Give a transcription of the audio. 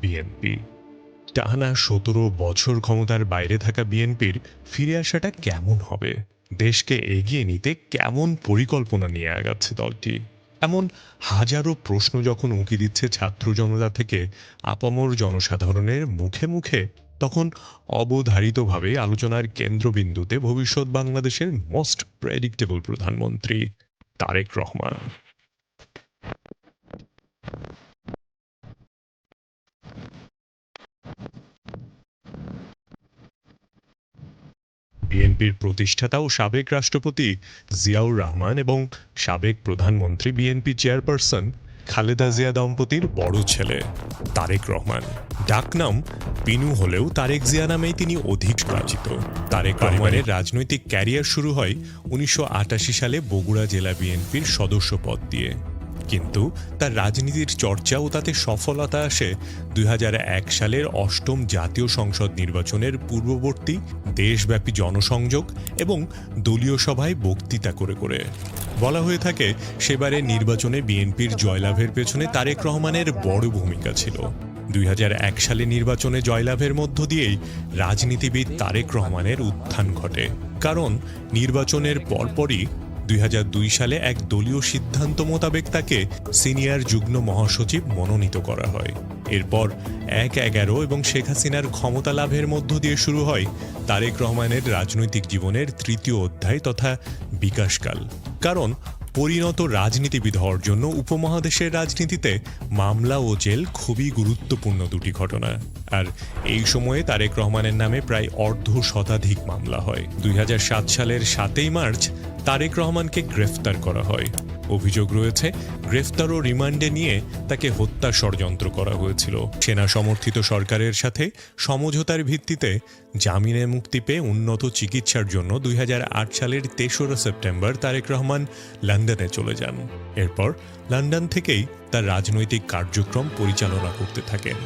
BNP. টানা ১৭ বছর ক্ষমতার বাইরে থাকা বিএনপির ফিরে আসাটা কেমন হবে? দেশকে এগিয়ে নিতে কেমন পরিকল্পনা নিয়ে আগাচ্ছে দলটি? এমন হাজারো প্রশ্ন যখন উঁকি দিচ্ছে ছাত্র জনতা থেকে আপামর জনসাধারণের মুখে মুখে, তখন অবধারিতভাবে আলোচনার কেন্দ্রবিন্দুতে ভবিষ্যৎ বাংলাদেশের মোস্ট প্রেডিক্টেবল প্রধানমন্ত্রী তারেক রহমান। বিএনপির প্রতিষ্ঠাতা ও সাবেক রাষ্ট্রপতি জিয়াউর রহমান এবং সাবেক প্রধানমন্ত্রী বিএনপি চেয়ারপারসন খালেদা জিয়া দম্পতির বড় ছেলে তারেক রহমান। ডাকনাম পিনু হলেও তারেক জিয়া নামেই তিনি অধিক পরিচিত। তারেক রহমানের রাজনৈতিক ক্যারিয়ার শুরু হয় ১৯৮৮ সালে বগুড়া জেলা বিএনপির সদস্য পদ দিয়ে, কিন্তু তার রাজনীতির চর্চা ও তাতে সফলতা আসে ২০০১ সালের অষ্টম জাতীয় সংসদ নির্বাচনের পূর্ববর্তী দেশব্যাপী জনসংযোগ এবং দলীয় সভায় বক্তৃতা করে করে। বলা হয়ে থাকে সেবারের নির্বাচনে বিএনপির জয়লাভের পেছনে তারেক রহমানের বড় ভূমিকা ছিল। ২০০১ সালে নির্বাচনে জয়লাভের মধ্য দিয়েই রাজনীতিবিদ তারেক রহমানের উত্থান ঘটে, কারণ নির্বাচনের পরপরই ২০০২ সালে এক দলীয় সিদ্ধান্ত মোতাবেক তাকে সিনিয়র যুগ্ম মহাসচিব মনোনীত করা হয়। এরপর ১-১১ এবং শেখ হাসিনার ক্ষমতা লাভের মধ্য দিয়ে শুরু হয় তারেক রহমানের রাজনৈতিক জীবনের তৃতীয় অধ্যায় তথা বিকাশকাল। কারণ পরিণত রাজনীতিবিদ হওয়ার জন্য উপমহাদেশের রাজনীতিতে মামলা ও জেল খুবই গুরুত্বপূর্ণ দুটি ঘটনা। আর এই সময়ে তারেক রহমানের নামে প্রায় অর্ধ শতাধিক মামলা হয়। ২০০৭ সালের ৭ই মার্চ তারেক রহমানকে গ্রেফতার করা হয়। অভিযোগ রয়েছে গ্রেফতার ও রিমান্ডে নিয়ে তাকে হত্যা ষড়যন্ত্র করা হয়েছিল। সেনা সমর্থিত সরকারের সাথে সমঝোতার ভিত্তিতে জামিনে মুক্তি পেয়ে উন্নত চিকিৎসার জন্য ২০০৮ সালের ৩রা সেপ্টেম্বর তারেক রহমান লন্ডনে চলে যান। এরপর লন্ডন থেকেই তার রাজনৈতিক কার্যক্রম পরিচালনা করতে থাকেন।